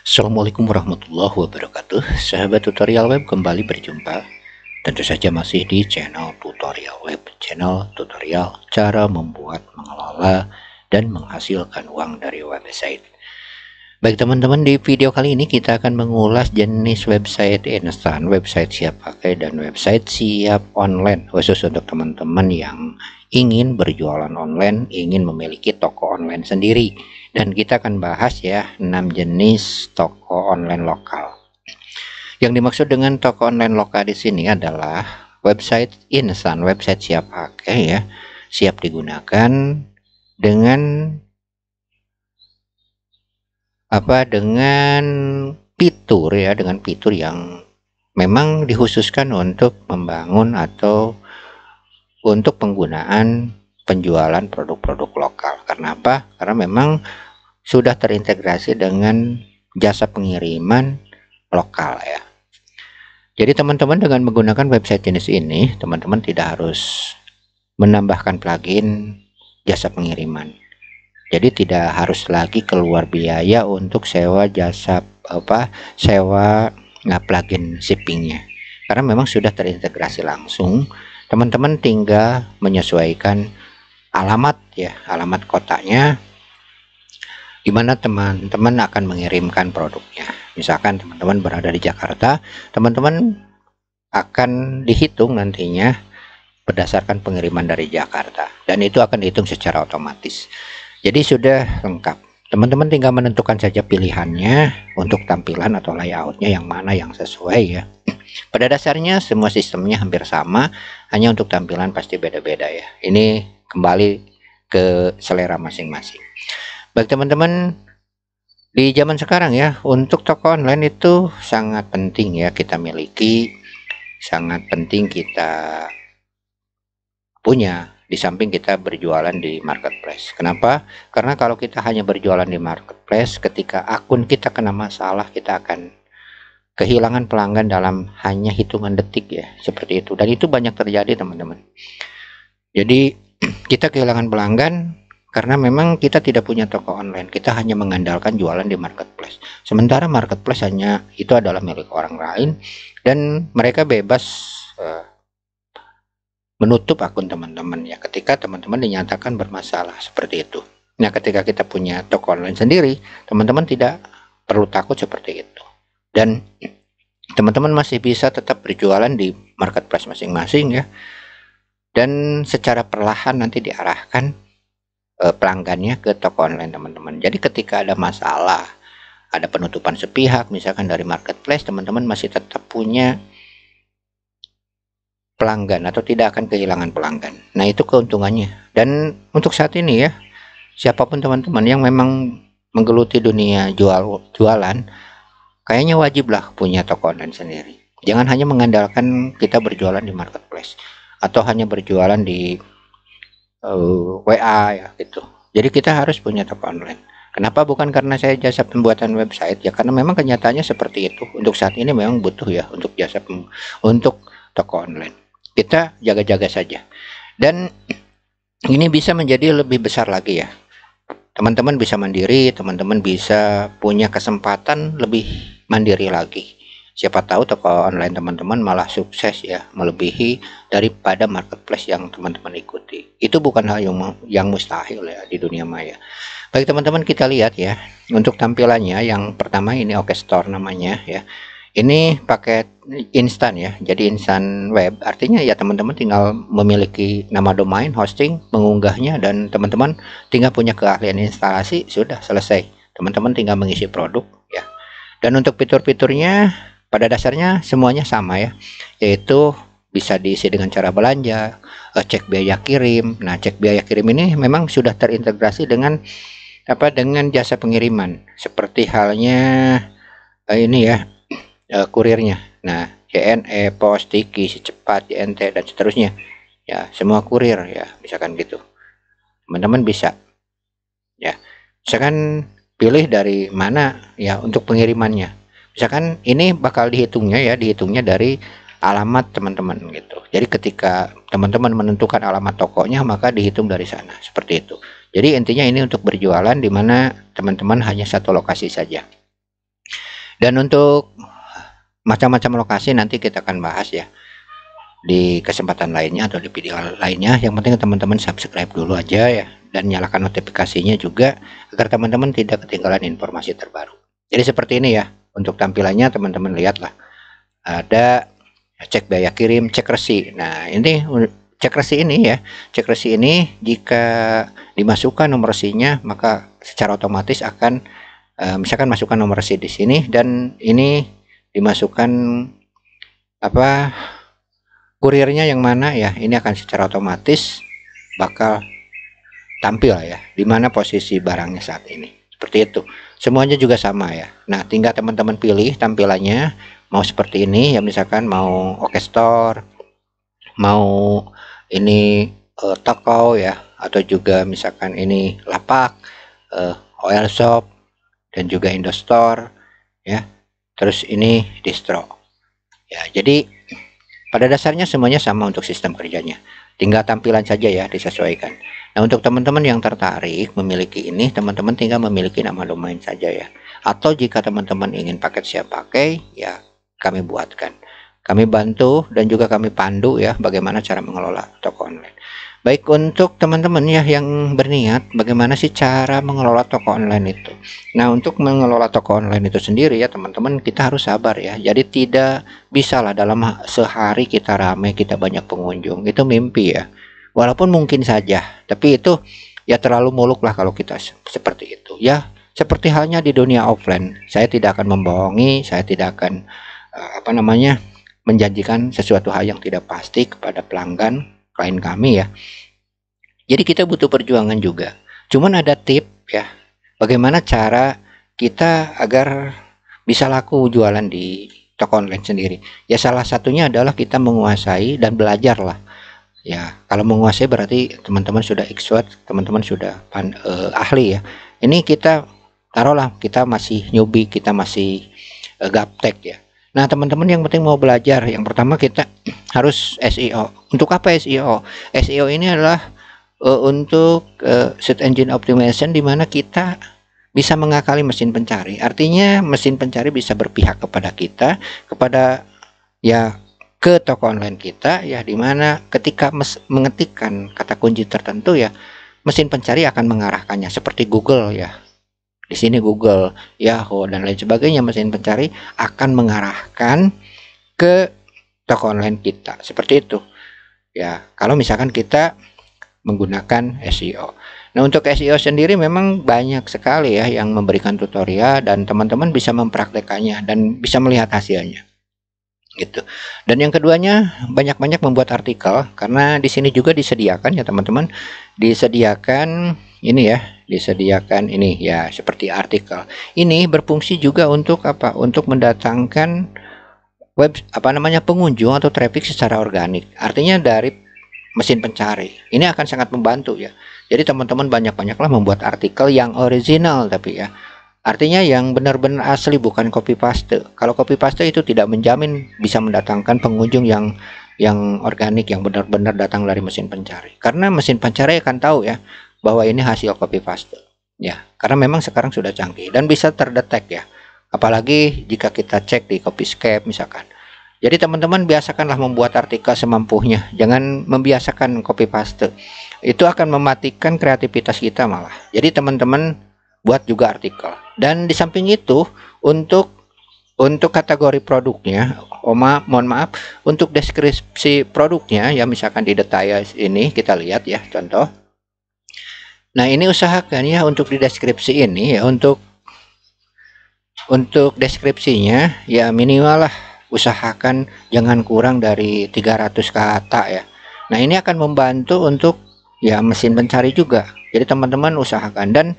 Assalamualaikum warahmatullahi wabarakatuh. Sahabat tutorial web, kembali berjumpa. Tentu saja masih di channel tutorial web, channel tutorial cara membuat, mengelola, dan menghasilkan uang dari website. Baik teman-teman, di video kali ini kita akan mengulas jenis website instan, website siap pakai, dan website siap online, khusus untuk teman-teman yang ingin berjualan online, ingin memiliki toko online sendiri. Dan kita akan bahas ya 6 jenis toko online lokal. Yang dimaksud dengan toko online lokal di sini adalah website instan, website siap pakai ya, siap digunakan dengan dengan fitur ya, dengan fitur yang memang dikhususkan untuk membangun atau untuk penggunaan penjualan produk-produk lokal. Karena apa? Karena memang sudah terintegrasi dengan jasa pengiriman lokal ya. Jadi teman-teman dengan menggunakan website jenis ini, teman-teman tidak harus menambahkan plugin jasa pengiriman. Jadi tidak harus lagi keluar biaya untuk sewa jasa sewa plugin shippingnya, karena memang sudah terintegrasi langsung. Teman-teman tinggal menyesuaikan alamat ya, alamat kotanya di mana teman-teman akan mengirimkan produknya. Misalkan teman-teman berada di Jakarta, teman-teman akan dihitung nantinya berdasarkan pengiriman dari Jakarta, dan itu akan dihitung secara otomatis. Jadi sudah lengkap. Teman-teman tinggal menentukan saja pilihannya untuk tampilan atau layoutnya yang mana yang sesuai ya. Pada dasarnya semua sistemnya hampir sama, hanya untuk tampilan pasti beda-beda ya. Ini kembali ke selera masing-masing. Baik teman-teman, di zaman sekarang ya, untuk toko online itu sangat penting ya kita miliki, sangat penting kita punya. Di samping kita berjualan di marketplace. Kenapa? Karena kalau kita hanya berjualan di marketplace, ketika akun kita kena masalah, kita akan kehilangan pelanggan dalam hanya hitungan detik ya, seperti itu. Dan itu banyak terjadi teman-teman. Jadi kita kehilangan pelanggan karena memang kita tidak punya toko online. Kita hanya mengandalkan jualan di marketplace. Sementara marketplace hanya itu adalah milik orang lain dan mereka bebas menutup akun teman-teman ya ketika teman-teman dinyatakan bermasalah seperti itu. Nah, ketika kita punya toko online sendiri, teman-teman tidak perlu takut seperti itu. Dan teman-teman masih bisa tetap berjualan di marketplace masing-masing ya. Dan secara perlahan nanti diarahkan pelanggannya ke toko online teman-teman. Jadi ketika ada masalah, ada penutupan sepihak misalkan dari marketplace, teman-teman masih tetap punya pelanggan atau tidak akan kehilangan pelanggan. Nah, itu keuntungannya. Dan untuk saat ini ya, siapapun teman-teman yang memang menggeluti dunia jualan, kayaknya wajiblah punya toko online sendiri. Jangan hanya mengandalkan kita berjualan di marketplace atau hanya berjualan di WA ya gitu. Jadi kita harus punya toko online. Kenapa? Bukan karena saya jasa pembuatan website ya, karena memang kenyataannya seperti itu. Untuk saat ini memang butuh ya untuk jasa untuk toko online. Kita jaga-jaga saja, dan ini bisa menjadi lebih besar lagi ya. Teman-teman bisa mandiri, teman-teman bisa punya kesempatan lebih mandiri lagi. Siapa tahu toko online teman-teman malah sukses ya, melebihi daripada marketplace yang teman-teman ikuti. Itu bukan hal yang mustahil ya di dunia maya. Baik teman-teman, kita lihat ya untuk tampilannya. Yang pertama ini OK Store namanya ya. Ini paket instan ya, jadi instan web, artinya ya teman-teman tinggal memiliki nama domain, hosting, mengunggahnya, dan teman-teman tinggal punya keahlian instalasi, sudah selesai. Teman-teman tinggal mengisi produk ya. Dan untuk fitur-fiturnya pada dasarnya semuanya sama ya, yaitu bisa diisi dengan cara belanja, cek biaya kirim. Nah, cek biaya kirim ini memang sudah terintegrasi dengan dengan jasa pengiriman, seperti halnya ini ya, kurirnya. Nah, JNE, Pos, Tiki, Secepat, JNT, dan seterusnya ya, semua kurir ya, misalkan gitu. Teman-teman bisa ya, misalkan pilih dari mana ya untuk pengirimannya. Misalkan ini bakal dihitungnya ya, dihitungnya dari alamat teman-teman gitu. Jadi ketika teman-teman menentukan alamat tokonya, maka dihitung dari sana, seperti itu. Jadi intinya ini untuk berjualan di mana teman-teman hanya satu lokasi saja. Dan untuk macam-macam lokasi nanti kita akan bahas ya di kesempatan lainnya atau di video lainnya. Yang penting teman-teman subscribe dulu aja ya, dan nyalakan notifikasinya juga agar teman-teman tidak ketinggalan informasi terbaru. Jadi seperti ini ya untuk tampilannya, teman-teman lihatlah, ada cek biaya kirim, cek resi. Nah ini cek resi ini ya, cek resi ini jika dimasukkan nomor resinya maka secara otomatis akan misalkan masukkan nomor resi di sini, dan ini dimasukkan apa kurirnya yang mana ya, ini akan secara otomatis bakal tampil ya di mana posisi barangnya saat ini. Seperti itu. Semuanya juga sama ya. Nah, tinggal teman-teman pilih tampilannya mau seperti ini ya, misalkan mau OK Store, mau ini toko ya, atau juga misalkan ini lapak, OL Shop, dan juga Indostore ya. Terus ini distro. Ya, jadi pada dasarnya semuanya sama untuk sistem kerjanya. Tinggal tampilan saja ya disesuaikan. Nah, untuk teman-teman yang tertarik memiliki ini, teman-teman tinggal memiliki nama domain saja ya. Atau jika teman-teman ingin paket siap pakai, ya kami buatkan. Kami bantu dan juga kami pandu ya bagaimana cara mengelola toko online. Baik, untuk teman-teman ya yang berniat bagaimana sih cara mengelola toko online itu. Nah, untuk mengelola toko online itu sendiri ya teman-teman, kita harus sabar ya. Jadi tidak bisa lah dalam sehari kita ramai, kita banyak pengunjung. Itu mimpi ya. Walaupun mungkin saja, tapi itu ya terlalu muluk lah kalau kita seperti itu. Ya, seperti halnya di dunia offline. Saya tidak akan membohongi, saya tidak akan menjanjikan sesuatu hal yang tidak pasti kepada pelanggan klien kami ya. Jadi kita butuh perjuangan juga. Cuman ada tip ya, bagaimana cara kita agar bisa laku jualan di toko online sendiri. Ya salah satunya adalah kita menguasai dan belajar lah. Ya, kalau menguasai berarti teman-teman sudah expert, teman-teman sudah ahli ya. Ini kita taruhlah kita masih newbie, kita masih gaptek ya. Nah, teman-teman yang penting mau belajar, yang pertama kita harus SEO. Untuk apa SEO? SEO ini adalah untuk search engine optimization, di mana kita bisa mengakali mesin pencari. Artinya mesin pencari bisa berpihak kepada kita, kepada ya ke toko online kita ya, dimana ketika mengetikkan kata kunci tertentu ya, mesin pencari akan mengarahkannya seperti Google ya. Di sini Google, Yahoo, dan lain sebagainya, mesin pencari akan mengarahkan ke toko online kita. Seperti itu. Ya, kalau misalkan kita menggunakan SEO. Nah, untuk SEO sendiri memang banyak sekali ya yang memberikan tutorial, dan teman-teman bisa mempraktekannya dan bisa melihat hasilnya. Gitu. Dan yang keduanya, banyak-banyak membuat artikel, karena di sini juga disediakan ya teman-teman, disediakan ini ya, disediakan ini ya seperti artikel. Ini berfungsi juga untuk apa? Untuk mendatangkan pengunjung atau traffic secara organik. Artinya dari mesin pencari. Ini akan sangat membantu ya. Jadi teman-teman banyak-banyaklah membuat artikel yang original, tapi ya artinya yang benar-benar asli, bukan copy paste. Kalau copy paste itu tidak menjamin bisa mendatangkan pengunjung yang organik, yang benar-benar datang dari mesin pencari. Karena mesin pencari akan tahu ya bahwa ini hasil copy paste. Ya, karena memang sekarang sudah canggih dan bisa terdetek ya. Apalagi jika kita cek di Copyscape misalkan. Jadi teman-teman biasakanlah membuat artikel semampunya. Jangan membiasakan copy paste. Itu akan mematikan kreativitas kita malah. Jadi teman-teman buat juga artikel. Dan di samping itu untuk kategori produknya, mohon maaf, untuk deskripsi produknya ya, misalkan di detail ini kita lihat ya contoh. Nah, ini usahakan ya untuk di deskripsi ini ya, untuk deskripsinya ya minimal lah, usahakan jangan kurang dari 300 kata ya. Nah, ini akan membantu untuk ya mesin pencari juga. Jadi teman-teman usahakan, dan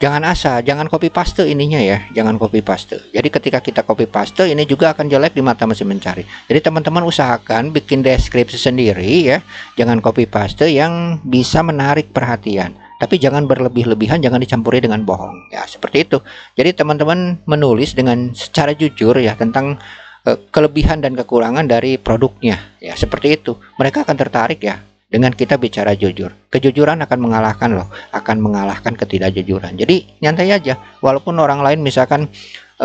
jangan copy paste ininya ya, jangan copy paste. Jadi ketika kita copy paste ini juga akan jelek di mata mesin pencari. Jadi teman-teman usahakan bikin deskripsi sendiri ya, jangan copy paste yang bisa menarik perhatian. Tapi jangan berlebih-lebihan, jangan dicampuri dengan bohong ya, seperti itu. Jadi teman-teman menulis dengan secara jujur ya tentang kelebihan dan kekurangan dari produknya ya, seperti itu. Mereka akan tertarik ya dengan kita bicara jujur. Kejujuran akan mengalahkan loh, akan mengalahkan ketidakjujuran. Jadi nyantai aja, walaupun orang lain misalkan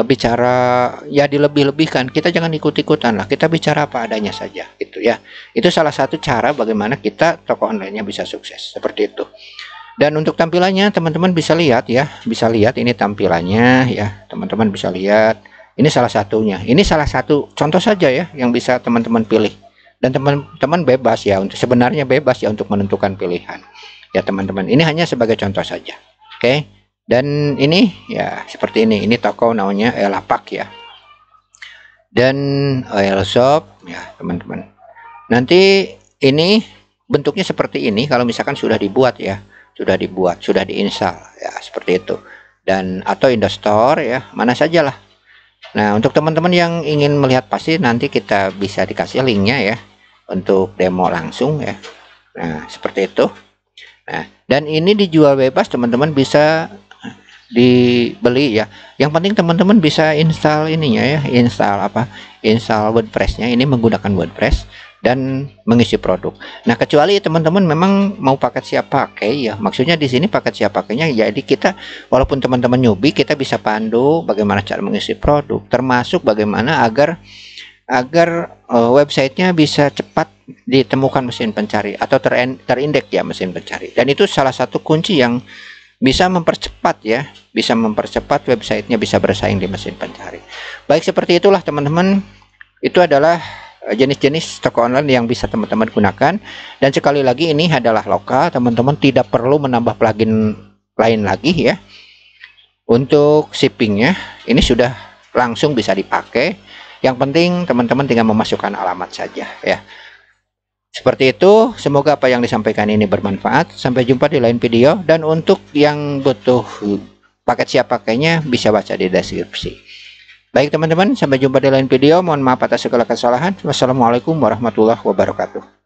bicara ya dilebih-lebihkan. Kita jangan ikut-ikutan lah, kita bicara apa adanya saja gitu ya. Itu salah satu cara bagaimana kita toko online-nya bisa sukses, seperti itu. Dan untuk tampilannya teman-teman bisa lihat ya, bisa lihat ini tampilannya ya, teman-teman bisa lihat. Ini salah satunya, ini salah satu contoh saja ya yang bisa teman-teman pilih, dan teman-teman bebas ya, untuk sebenarnya bebas ya untuk menentukan pilihan ya teman-teman. Ini hanya sebagai contoh saja, oke. Dan ini ya seperti ini toko namanya Elapak ya, dan oil shop ya teman-teman. Nanti ini bentuknya seperti ini kalau misalkan sudah dibuat ya, sudah diinstal ya, seperti itu. Dan atau Indostore ya, mana sajalah. Nah, untuk teman-teman yang ingin melihat pasti nanti kita bisa dikasih linknya ya untuk demo langsung ya. Nah, seperti itu. Nah, dan ini dijual bebas, teman-teman bisa dibeli ya. Yang penting teman-teman bisa install ininya ya, install WordPress-nya. Ini menggunakan WordPress dan mengisi produk. Nah, kecuali teman-teman memang mau paket siap pakai ya, maksudnya di sini paket siap pakainya, jadi kita walaupun teman-teman newbie, kita bisa pandu bagaimana cara mengisi produk, termasuk bagaimana agar websitenya bisa cepat ditemukan mesin pencari atau terindeks ya mesin pencari. Dan itu salah satu kunci yang bisa mempercepat ya, bisa mempercepat websitenya bisa bersaing di mesin pencari. Baik, seperti itulah teman-teman, itu adalah jenis-jenis toko online yang bisa teman-teman gunakan. Dan sekali lagi ini adalah lokal, teman-teman tidak perlu menambah plugin lain lagi ya. Untuk shippingnya ini sudah langsung bisa dipakai, yang penting teman-teman tinggal memasukkan alamat saja ya. Seperti itu, semoga apa yang disampaikan ini bermanfaat. Sampai jumpa di lain video, dan untuk yang butuh paket siap pakainya bisa baca di deskripsi. Baik teman-teman, sampai jumpa di lain video. Mohon maaf atas segala kesalahan. Wassalamualaikum warahmatullahi wabarakatuh.